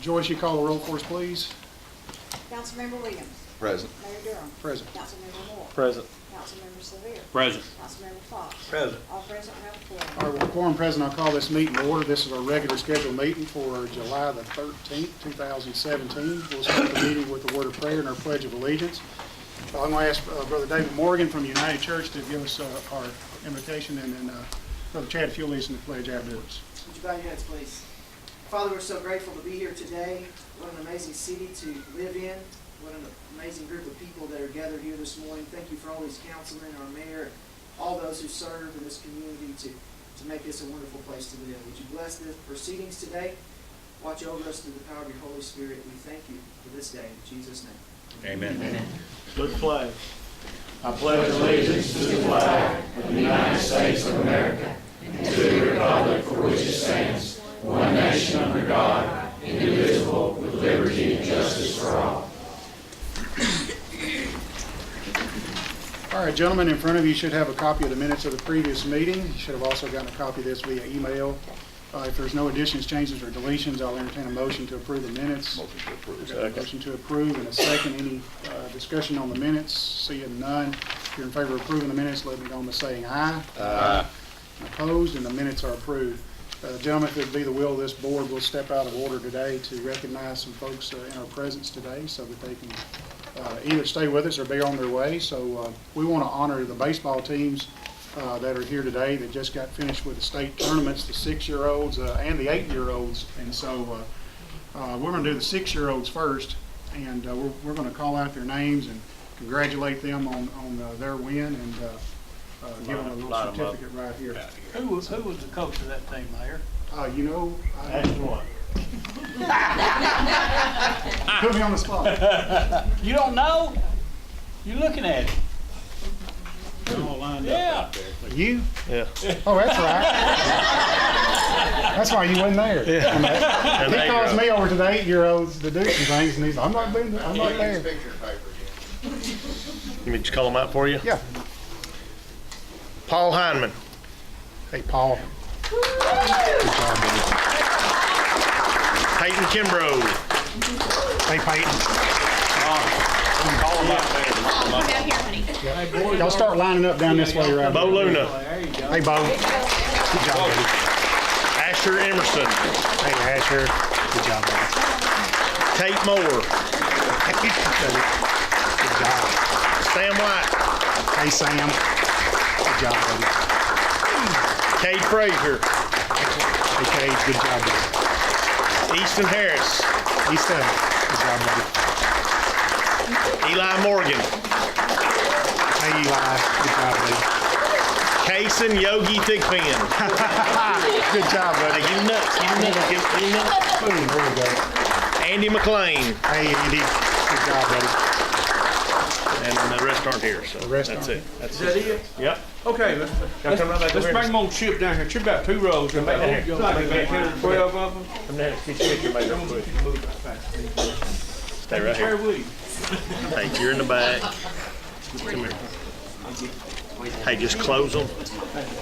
Joyce, you call the roll for us, please. Councilmember Williams. Present. Mayor Durham. Present. Councilmember Moore. Present. Councilmember Sevier. Present. Councilmember Fox. Present. All present have a quorum. All right, well, quorum present, I'll call this meeting to order. This is our regular scheduled meeting for July the 13th, 2017. We'll start the meeting with a word of prayer and our Pledge of Allegiance. I'm going to ask Brother David Morgan from United Church to give us our invitation, and then Brother Chad, if you'll lead us in the pledge afterwards. Would you bow your heads, please? Father, we're so grateful to be here today. What an amazing city to live in. What an amazing group of people that are gathered here this morning. Thank you for all these councilmen, our mayor, all those who serve in this community to make this a wonderful place to live. Would you bless the proceedings today? Watch over us through the power of your Holy Spirit. We thank you for this day. In Jesus' name. Amen. Salute the flag. I pledge allegiance to the flag of the United States of America and to the republic for which it stands, one nation under God, indivisible, with liberty and justice for all. All right, gentlemen, in front of you should have a copy of the minutes of the previous meeting. You should have also gotten a copy of this via email. If there's no additions, changes, or deletions, I'll entertain a motion to approve the minutes. Motion to approve. Motion to approve and a second. Any discussion on the minutes? Seeing none. If you're in favor of approving the minutes, let me know by saying aye. Aye. Opposed, and the minutes are approved. Gentlemen, if it be the will of this board, we'll step out of order today to recognize some folks in our presence today so that they can either stay with us or be on their way. So we want to honor the baseball teams that are here today that just got finished with the state tournaments, the 6-year-olds and the 8-year-olds. And so we're going to do the 6-year-olds first, and we're going to call out their names and congratulate them on their win and give them a little certificate right here. Who was the coach of that team, Mayor? You know, That's one. put me on the spot. You don't know? You're looking at it. They're all lined Yeah. You? Yeah. Oh, that's right. That's why you wasn't there. Yeah. He calls me over to the 8-year-olds to do some things, and he's like, I'm not there. You mean just call them out for you? Yeah. Paul Heineman. Hey, Paul. Good job, buddy. Peyton Kimbrough. Hey, Peyton. Call them out Down here, honey. Y'all start lining up down this way, right? Bo Luna. Hey, Bo. Good job, buddy. Asher Emerson. Hey, Asher. Good job, buddy. Tate Moore. Good job. Sam White. Hey, Sam. Good job, buddy. Cade Frazier. Hey, Cade. Good job, buddy. Easton Harris. Easton. Good job, buddy. Eli Morgan. Hey, Eli. Good job, buddy. Kason Yogi Thigpen. Good job, buddy. Hey, give him nuts. Give him nuts. Give him nuts. Boom, there we go. Andy McLean. Hey, Andy. Good job, buddy. And the rest aren't here, so The rest that's aren't. it. That's Is that it? Yep. Okay, let's Y'all come right back bring over here. them on Chip down here. Chip about 2 rows. Come back down here. Like about 10 or 12 of them. Come down and get your picture made real quick. Stay right Where here. will you? Hey, you're in the back. Come here. Hey, just close them.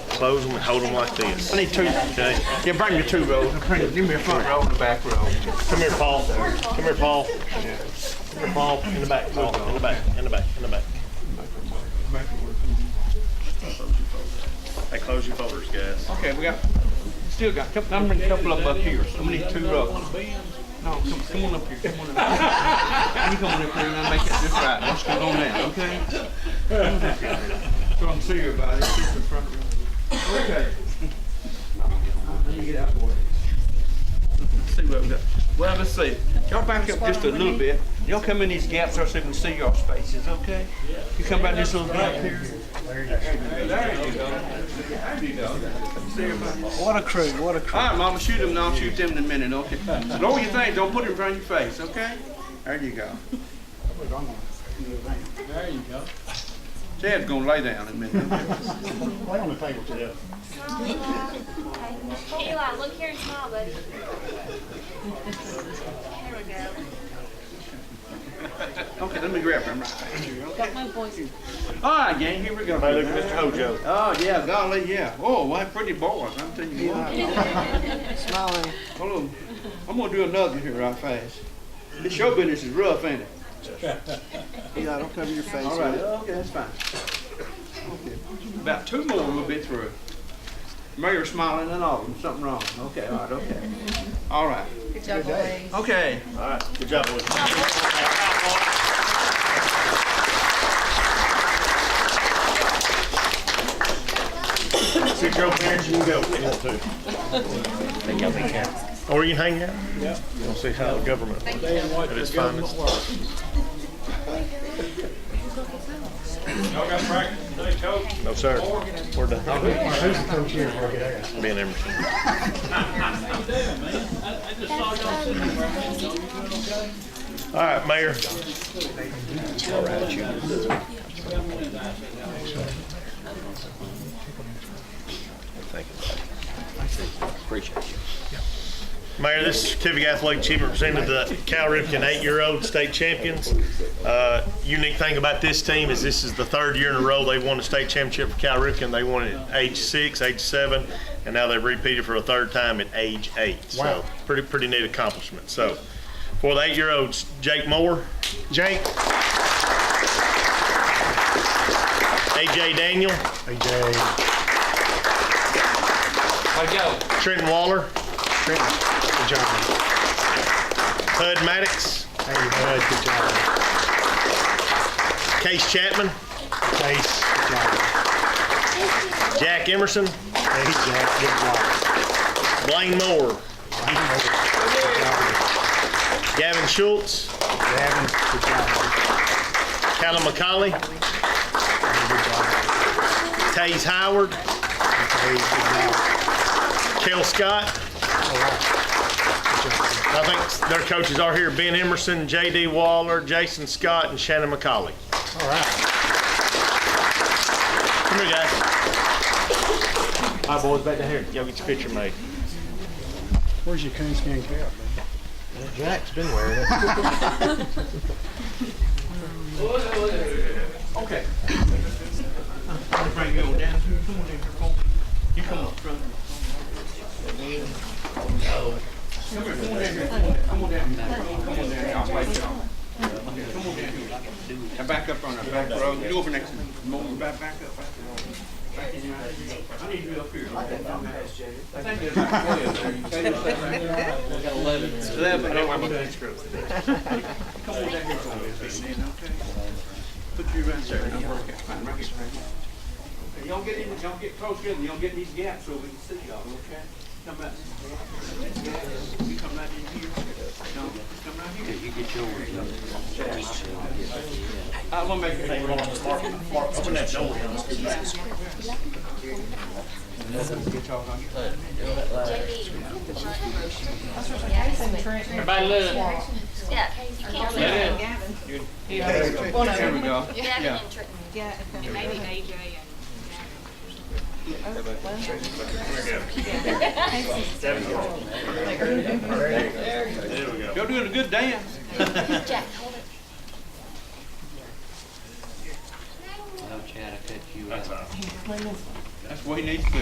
Close them and hold them like this. I need 2. Okay? Yeah, bring me 2 rows. Give me a front row and a back row. Come here, Paul. Come here, Paul. Come here, Paul. In the back, Paul. In the back. In the back. In the back. Hey, close your folders, guys. Okay, we still got a couple. I'm bringing a couple of them up here. So we need 2 rows. No, come on up here. Come on up here. You come on up here and I'll make it just right. Let's go on now, okay? Come on up here. So I can see everybody. Keep the front row. Okay. Let me get out of the way. Let's see what we got. Well, let's see. Y'all back up just a little bit. Y'all come in these gaps so we can see y'all spaces, okay? You come back this little gap here. There you go. There you go. See everybody. What a crew. What a crew. All right, Mama, shoot them and I'll shoot them in a minute, okay? Lower your things, don't put it in front of your face, okay? There you go. There you go. Chad's gonna lay down in a minute. Lay on the table, Chad. Eli, look here and smile, buddy. There we go. Okay, let me grab him right here, okay? All right, gang, here we go. Hey, look at Mr. Hojo. Oh, yeah, golly, yeah. Oh, what pretty boys, I'm telling you what. Smiling. Hold on. I'm gonna do another here right fast. This show business is rough, ain't it? Eli, don't cover your face. All right, okay, that's fine. Okay. About two more we'll be through. Mayor smiling and all, something wrong. Okay, all right, okay. All right. Good job, boys. Okay. All right, good job, boys. Sit your old parents, you can go if you want to. Think I'll be careful. Or you can hang out. Yeah. We'll see how the government at its finest. Y'all got practice today, Coach? No, sir. We're done. Who's the coach here? Ben Emerson. All right, Mayor. Appreciate you. Mayor, this certificate of athletic achievement presented to the Cal Ripken 8-year-old state champions. Unique thing about this team is this is the third year in a row they've won a state championship for Cal Ripken. They won it at age 6, age 7, and now they've repeated for a third time at age 8. Wow. So pretty neat accomplishment. So for the 8-year-olds, Jake Moore, Jake. AJ Daniel, AJ. Let's go. Trenton Waller, Trenton. Good job. Hud Maddox, Hey, Bud. Good job. Case Chapman, Case. Good job. Jack Emerson, Hey, Jack. Good job. Blaine Moore, Good job. Gavin Schultz, Gavin. Good job. Callum McCauley, Good job. Taze Howard, Hey, good job. Kel Scott. All right. Good job. I think their coaches are here, Ben Emerson, J.D. Waller, Jason Scott, and Shannon McCauley. All right. Come here, guys. All right, boys, back down here. Y'all get your picture made. Where's your coonskin cap? Jack's been wearing it. Okay. I'll bring you on down. Come on down here, Cole. You come up front. Come here, come on down here. Come on down here. Come on down here. I'll play you on. Come on down here. Now back up on the back row. You over next to me. More back up. Back in your eyes. I need you up here. I think there's like 12 there. You say it's 11. 11. Come on down here for me, okay? Put you right there. Now work it. Fine, right here. Okay, y'all get in, y'all get close together. Y'all get these gaps so we can see y'all, okay? Come out. You come right in here. No, come right here. You get yours. I want to make it. Mark, open that door. Everybody look. Yeah, you can't see it. There we go. Gavin Yeah. and Trenton. And maybe AJ There we go. Y'all doing a good dance. Jack, hold it. No, Chad, I cut you That's out. all. That's what he needs to do.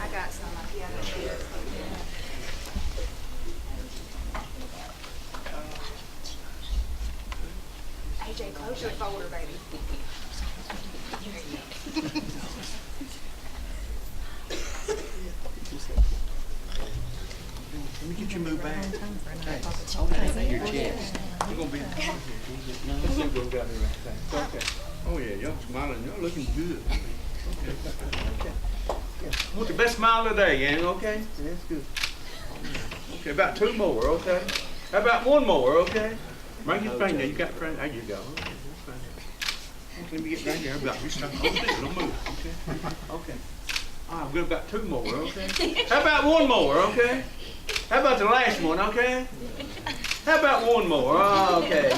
I got some. Yeah, AJ, close your folder, baby. Let me get you moved back. Your chest. You're gonna be. Let's see what we got here right there. Okay. Oh yeah, y'all smiling. Y'all looking good. Okay. What's the best smile of the day, gang? Okay. That's good. Okay, about two more. Okay. How about one more? Okay. Bring your finger. You got a friend. There you go. Okay, that's fine. Okay, let me get down here. About you stop. Don't move. Okay. Okay. All right, we've got two more. Okay. How about one more? Okay. How about the last one? Okay. How about one more? Oh, okay. Good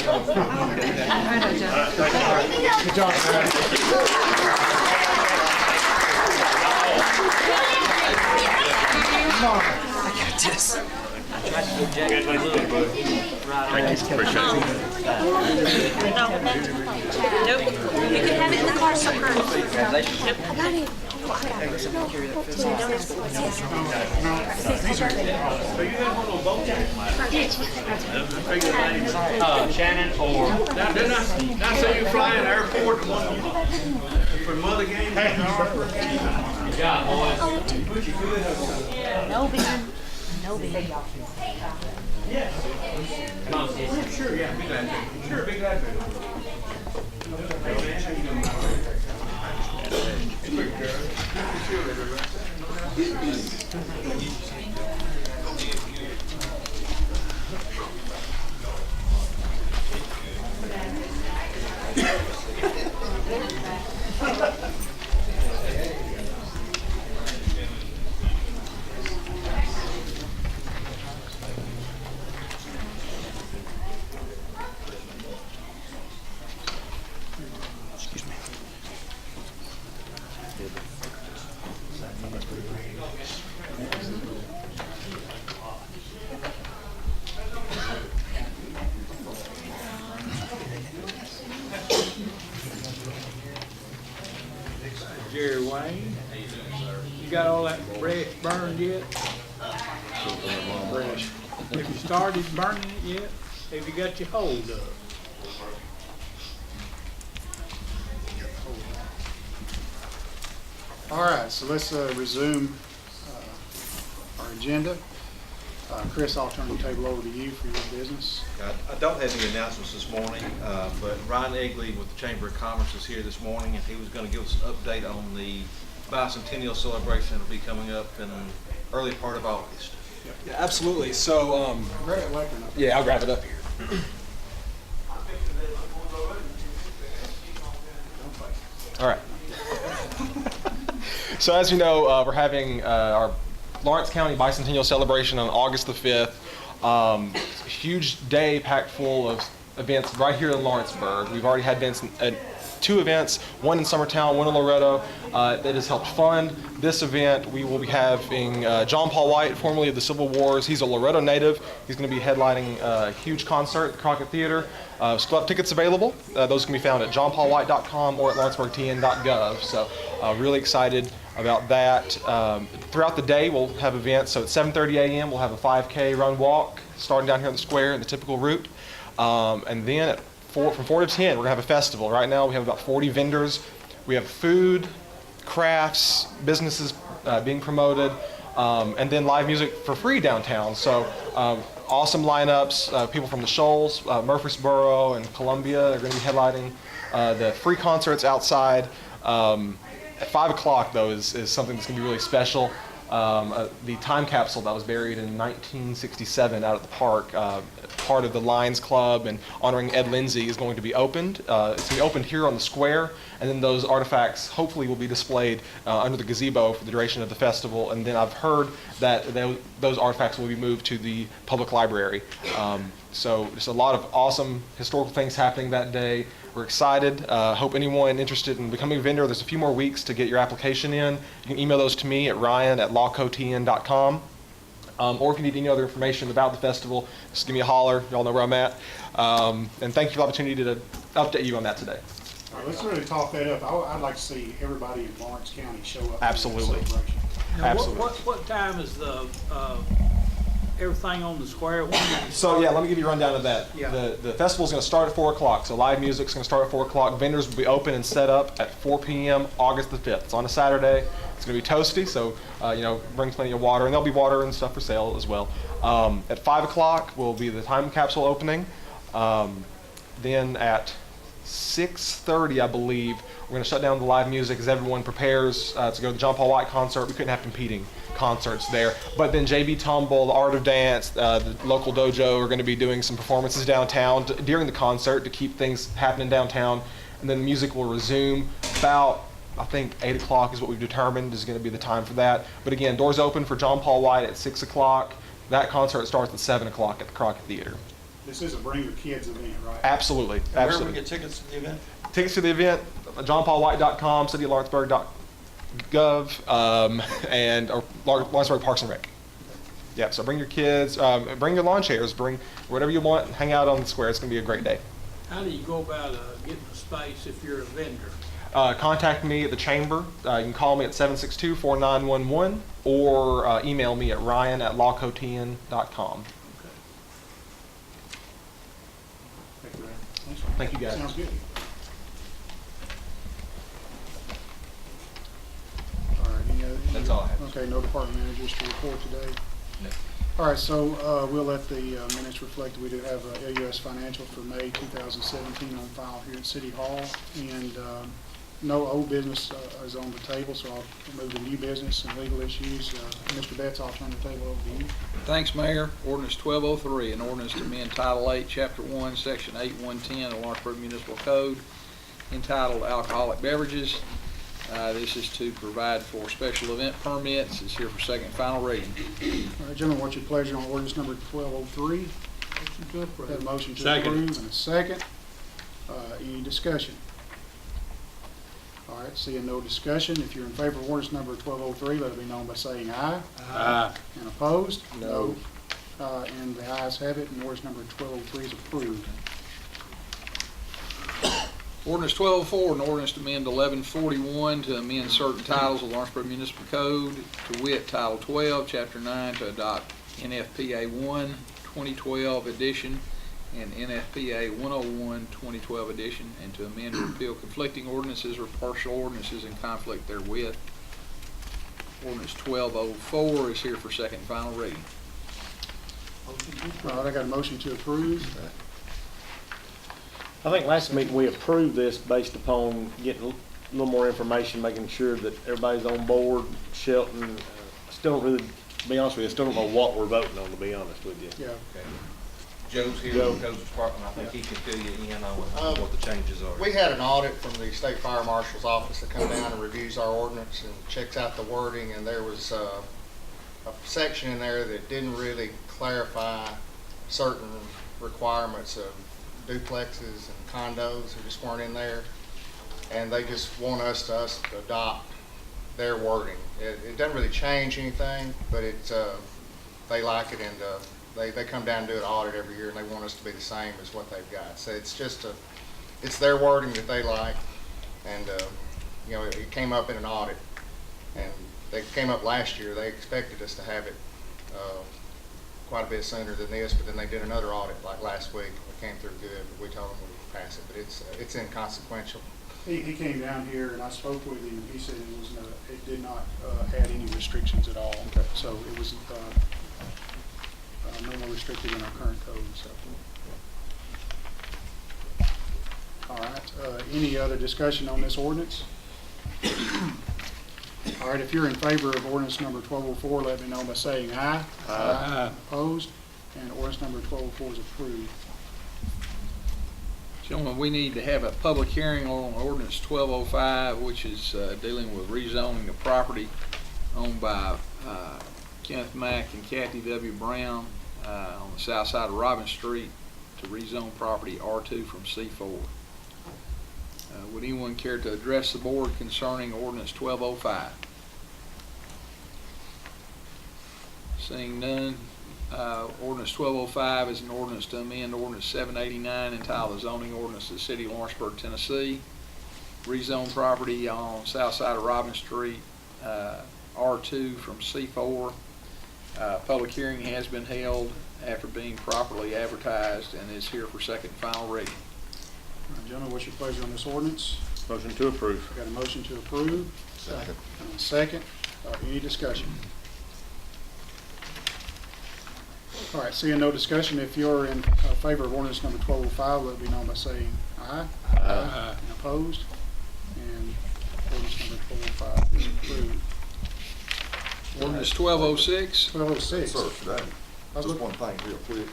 job, man. I got this. I tried to go Jack. Congratulations, buddy. Thank you, appreciate it. Nope. You can have it in the car, sucker. I got it. Shannon or? Now, didn't I say you fly in the airport and one for mother game? Good job, boys. No bean. No bean. Come on, sis. Sure, yeah, be glad to. Sure, be glad to. Jerry Wayne, you got all that brush burned yet? Fresh. Have you started burning it yet? Have you got your hold up? All right, so let's resume our agenda. Chris, I'll turn the table over to you for your business. I don't have any announcements this morning, but Ryan Egley with the Chamber of Commerce is here this morning, and he was going to give us an update on the bicentennial celebration that'll be coming up in the early part of August. Yeah, absolutely. So, Grab that lectern up. yeah, I'll grab it up here. All right. So as you know, we're having our Lawrence County Bicentennial Celebration on August the 5th. Huge day packed full of events right here in Lawrenceburg. We've already had events, two events, one in Summertown, one in Loretto, that has helped fund this event. We will be having John Paul White, formerly of the Civil Wars. He's a Loretto native. He's going to be headlining a huge concert at the Crockett Theater. Still have tickets available. Those can be found at johnpaulwhite.com or at lawrenceburgtn.gov. So really excited about that. Throughout the day, we'll have events. So at 7:30 a.m., we'll have a 5K run walk starting down here in the square in the typical route. And then from 4 to 10, we're going to have a festival. Right now, we have about 40 vendors. We have food, crafts, businesses being promoted, and then live music for free downtown. So awesome lineups. People from the Shoals, Murfreesboro, and Columbia are going to be headlining the free concerts outside. At 5 o'clock, though, is something that's going to be really special. The time capsule that was buried in 1967 out at the park, part of the Lions Club and honoring Ed Lindsay, is going to be opened. It's going to be opened here on the square, and then those artifacts hopefully will be displayed under the gazebo for the duration of the festival. And then I've heard that those artifacts will be moved to the public library. So there's a lot of awesome historical things happening that day. We're excited. Hope anyone interested in becoming a vendor, there's a few more weeks to get your application in. You can email those to me at ryan@lawcotn.com. Or if you need any other information about the festival, just give me a holler. Y'all know where I'm at. And thank you for the opportunity to update you on that today. All right, let's really talk that up. I'd like to see everybody in Lawrence County show up. Absolutely. For that celebration. Now, Absolutely. what time is the, everything on the square? So yeah, let me give you a rundown of that. Yeah. The festival is going to start at 4 o'clock. So live music is going to start at 4 o'clock. Vendors will be open and set up at 4 p.m. August the 5th. It's on a Saturday. It's going to be toasty, so bring plenty of water, and there'll be water and stuff for sale as well. At 5 o'clock will be the time capsule opening. Then at 6:30, I believe, we're going to shut down the live music as everyone prepares to go to the John Paul White concert. We couldn't have competing concerts there. But then JB Tumble, the Art of Dance, the local dojo are going to be doing some performances downtown during the concert to keep things happening downtown. And then the music will resume about, I think 8 o'clock is what we've determined is going to be the time for that. But again, doors open for John Paul White at 6 o'clock. That concert starts at 7 o'clock at the Crockett Theater. This is a Bring Your Kids event, right? Absolutely. Where Absolutely. do we get tickets to the event? Tickets to the event, johnpaulwhite.com, citylawrenceburg.gov, and or Lawrenceburg Parks and Rec. Yeah, so bring your kids, bring your lawn chairs, bring whatever you want, hang out on the square. It's going to be a great day. How do you go about getting a space if you're a vendor? Contact me at the chamber. You can call me at 762-4911 or email me at ryan@lawcotian.com. Thank you, Ray. Thank you, guys. Sounds good. All right, any other? That's all I have. Okay, no department managers to report today? No. All right, so we'll let the minutes reflect that we do have LUS Financial for May 2017 on file here at City Hall. And no old business is on the table, so I'll move to new business and legal issues. Mr. Betts, I'll turn the table over to you. Thanks, Mayor. Ordinance 1203, an ordinance to amend Title 8, Chapter 1, Section 8110 of Lawrenceburg Municipal Code entitled Alcoholic Beverages. This is to provide for special event permits. It's here for second and final reading. All right, gentlemen, what's your pleasure on ordinance number 1203? Have a motion to approve and a second. Any discussion? All right, seeing no discussion, if you're in favor of ordinance number 1203, let it be known by saying aye. Aye. And opposed? No. And the ayes have it, and ordinance number 1203 is approved. Ordinance 1204, an ordinance to amend 1141 to amend certain titles of Lawrenceburg Municipal Code, to wit, Title 12, Chapter 9, to adopt NFPA 1, 2012 edition, and NFPA 101, 2012 edition, and to amend or repeal conflicting ordinances or partial ordinances in conflict therewith. Ordinance 1204 is here for second and final reading. All right, I got a motion to approve. I think last meeting we approved this based upon getting a little more information, making sure that everybody's on board. Shelton, still don't really, to be honest with you, I still don't know what we're voting on, to be honest with you. Yeah. Okay. Joe's here, Joe. from the Codes Department. I think he can fill you in on what the changes are. We had an audit from the State Fire Marshal's office that come down and reviews our ordinance and checks out the wording, and there was a section in there that didn't really clarify certain requirements of duplexes and condos that just weren't in there, and they just want us to adopt their wording. It doesn't really change anything, but they like it, and they come down and do an audit every year, and they want us to be the same as what they've got. So it's just it's their wording that they like, and you know, it came up in an audit, and they came up last year. They expected us to have it quite a bit sooner than this, but then they did another audit like last week. It came through good, but we told them we would pass it. But it's inconsequential. He came down here and I spoke with him. He said it did not add any restrictions at all. Okay. So it was no more restricted in our current code. So, all right. Any other discussion on this ordinance? All right. If you're in favor of ordinance number 1204, let me know by saying aye. Aye. Opposed? And ordinance number 1204 is approved. Gentlemen, we need to have a public hearing on ordinance 1205, which is dealing with rezoning the property owned by Kenneth Mack and Kathy W. Brown on the south side of Robin Street to rezone property R2 from C4. Would anyone care to address the board concerning ordinance 1205? Seeing none, ordinance 1205 is an ordinance to amend ordinance 789 entitled the zoning ordinance of the city of Lawrenceburg, Tennessee. Rezone property on south side of Robin Street, R2 from C4. Public hearing has been held after being properly advertised and is here for second and final reading. All right, gentlemen, what's your pleasure on this ordinance? Motion to approve. Got a motion to approve. Second. And a second. Any discussion? All right, seeing no discussion, if you're in favor of ordinance number 1205, let it be known by saying aye. Aye. And opposed? And ordinance number 1205 is approved. Ordinance 1206. 1206. Sir, just one thing real quick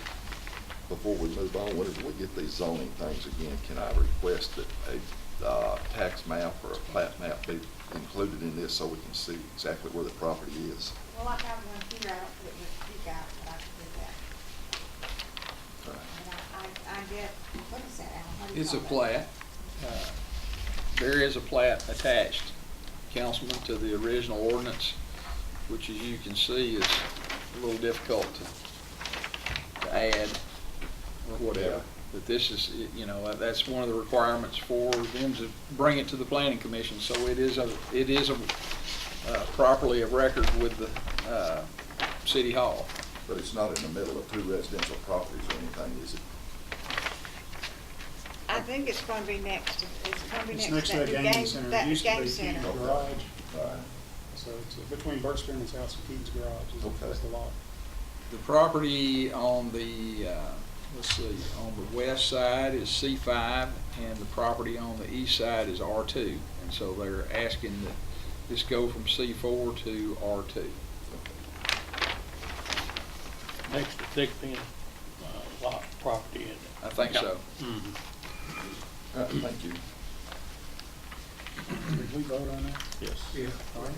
before we move on. Whenever we get these zoning things again, can I request that a tax map or a plat map be included in this so we can see exactly where the property is? Well, I have one here, I don't put it with you guys, but I can do that. And I get, what is that, Alan? What do you It's a call that? plat. There is a plat attached, Councilman, to the original ordinance, which as you can see is a little difficult to add or whatever. But this is, you know, that's one of the requirements for them to bring it to the planning commission. So it is a properly of record with the city hall. But it's not in the middle of two residential properties or anything, is it? I think it's gonna be next to, it's gonna be It's next to that the new gaming game, center. It that used to game be center. Keaton's garage. So it's between Burt Spearman's house and Keaton's garage is the lot. The property on the, let's see, on the west side is C5, and the property on the east side is R2. And so they're asking that this go from C4 to R2. Next to Thick Pen, lot property in it. I think so. Thank you. Did we vote on that? Yes. Yeah. All right.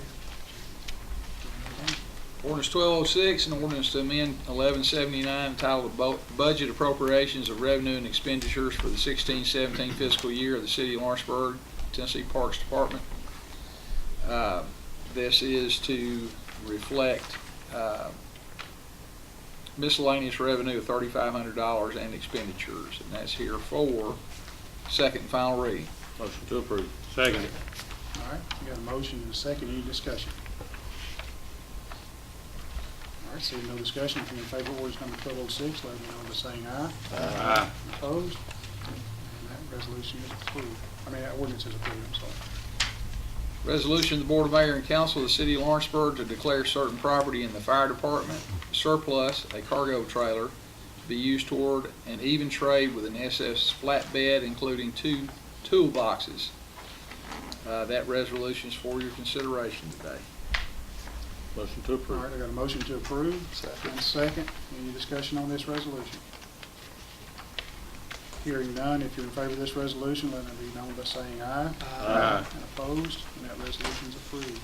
Ordinance 1206, an ordinance to amend 1179 entitled Budget Appropriations of Revenue and Expenditures for the 16-17 fiscal year of the City of Lawrenceburg, Tennessee Parks Department. This is to reflect miscellaneous revenue of $3,500 and expenditures, and that's here for second and final reading. Motion to approve. Second. All right, we got a motion and a second. Any discussion? All right, seeing no discussion, if you're in favor of ordinance number 1206, let me know by saying aye. Aye. Opposed? And that resolution is approved. That ordinance is approved, I'm sorry. Resolution of the Board of Mayor and Council of the City of Lawrenceburg to declare certain property in the fire department surplus, a cargo trailer, to be used toward an even trade with an SS flatbed, including 2 toolboxes. That resolution is for your consideration today. Motion to All approve. right, I got a motion to approve. And a second. Any discussion on this resolution? Hearing none, if you're in favor of this resolution, let it be known by saying aye. Aye. And opposed, and that resolution is approved.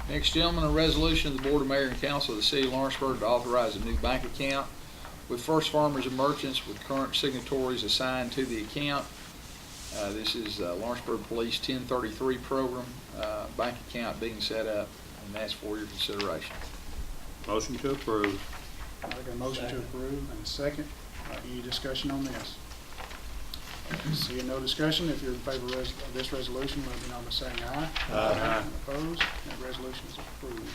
Next, gentlemen, a resolution of the Board of Mayor and Council of the City of Lawrenceburg to authorize a new bank account with First Farmers and Merchants with current signatories assigned to the account. This is Lawrenceburg Police 1033 program, bank account being set up, and that's for your consideration. Motion to approve. All right, I got a motion to approve and a second. Any discussion on this? Seeing no discussion, if you're in favor of this resolution, let me know by saying aye. Aye. And opposed, that resolution is approved.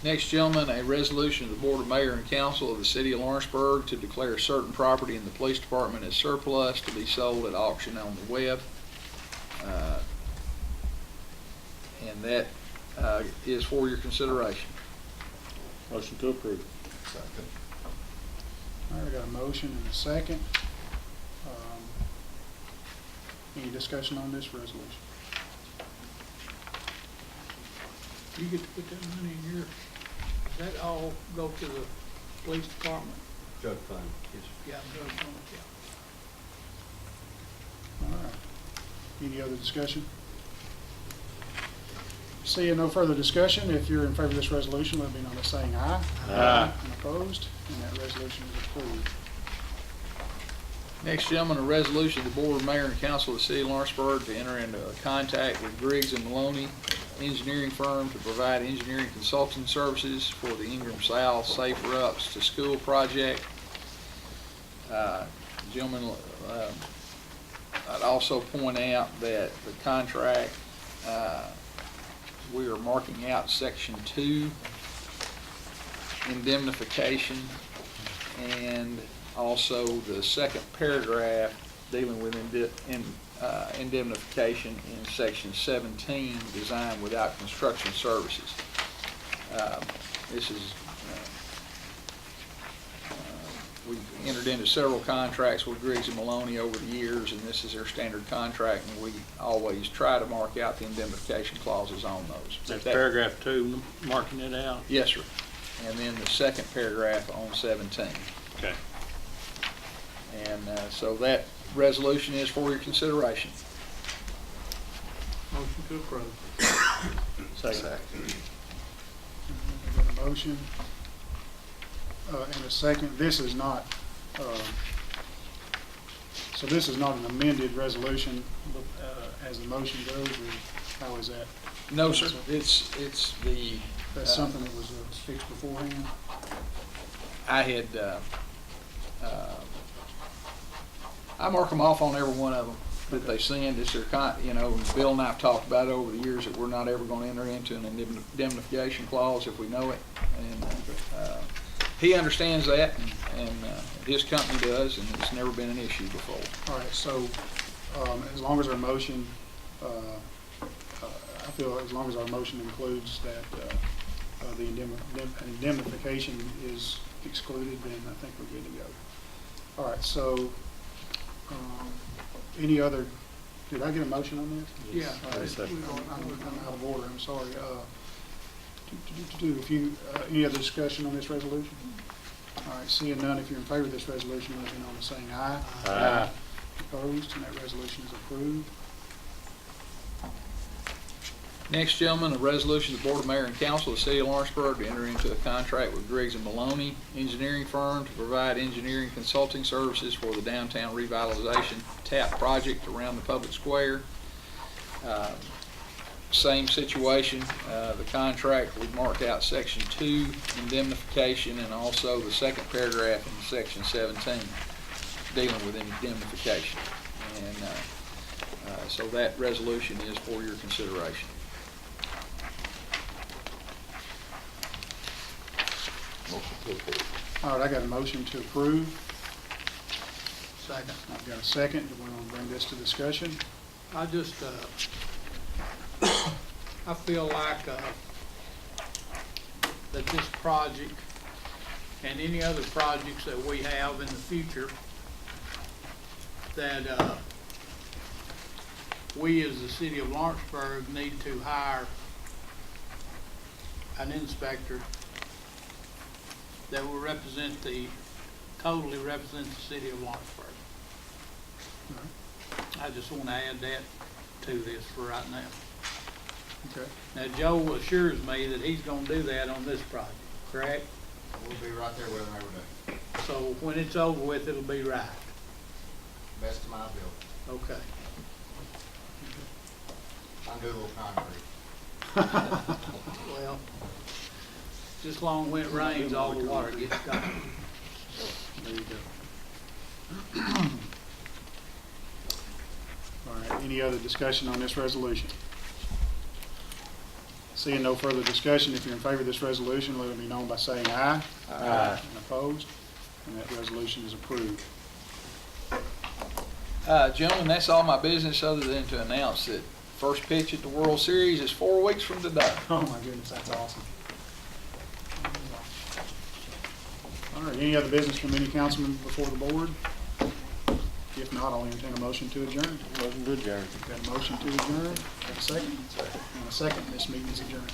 Next, gentlemen, a resolution of the Board of Mayor and Council of the City of Lawrenceburg to declare certain property in the police department as surplus to be sold at auction on the web. And that is for your consideration. Motion to approve. Second. All right, I got a motion and a second. Any discussion on this resolution? You get to put that money in here. Does that all go to the police department? Drug fund, yes. Yeah, drug fund, yeah. All right. Any other discussion? Seeing no further discussion, if you're in favor of this resolution, let me know by saying aye. Aye. And opposed, and that resolution is approved. Next, gentlemen, a resolution of the Board of Mayor and Council of the City of Lawrenceburg to enter into a contact with Griggs and Maloney engineering firm to provide engineering consulting services for the Ingram South Safe Routes to School project. Gentlemen, I'd also point out that the contract, we are marking out Section 2, indemnification, and also the second paragraph dealing with indemnification in Section 17, design without construction services. This is, we've entered into several contracts with Griggs and Maloney over the years, and this is their standard contract, and we always try to mark out the indemnification clauses on those. That's paragraph 2, marking it out. Yes, sir. And then the second paragraph on 17. Okay. And so that resolution is for your consideration. Motion to approve. Second. I've got a motion and a second. This is not, so this is not an amended resolution as the motion goes, or how is that? No, sir. It's the, That's something that was fixed beforehand? I had, I mark them off on every one of them that they send. It's their Bill and I have talked about it over the years that we're not ever gonna enter into an indemnification clause if we know it. And, he understands that and his company does, and it's never been an issue before. All right, so, as long as our motion, I feel as long as our motion includes that, the indemnification is excluded, then I think we're good to go. All right, so, any other, did I get a motion on this? Yeah. All right, I'm out of order, I'm sorry. If you, any other discussion on this resolution? All right, seeing none, if you're in favor of this resolution, let me know by saying aye. Aye. Opposed, and that resolution is approved. Next, gentlemen, a resolution of the Board of Mayor and Council of the City of Lawrenceburg to enter into a contract with Griggs & Maloney engineering firm to provide engineering consulting services for the downtown revitalization TAP project around the public square. Same situation, the contract, we marked out section 2, indemnification, and also the second paragraph in section 17, dealing with indemnification. And so that resolution is for your consideration. Motion to approve. All right, I got a motion to approve. Second. I've got a second. Do we want to bring this to discussion? I just, I feel like, that this project and any other projects that we have in the future, that, we as the city of Lawrenceburg need to hire an inspector that will totally represent the city of Lawrenceburg. I just want to add that to this for right now. Okay. Now, Joe assures me that he's gonna do that on this project, correct? We'll be right there with them every day. So when it's over with, it'll be right. Best of my ability. Okay. I can do a little concrete. Well, just long when it rains, all the water gets gone. There you go. All right, any other discussion on this resolution? Seeing no further discussion, if you're in favor of this resolution, let it be known by saying aye. Aye. And opposed, and that resolution is approved. Gentlemen, that's all my business other than to announce that first pitch at the World Series is 4 weeks from today. Oh my goodness, that's awesome. All right, any other business from any councilman before the board? If not, I'll entertain a motion to adjourn. Motion to adjourn. Got a motion to adjourn, got a second? And a second, this meeting is adjourned.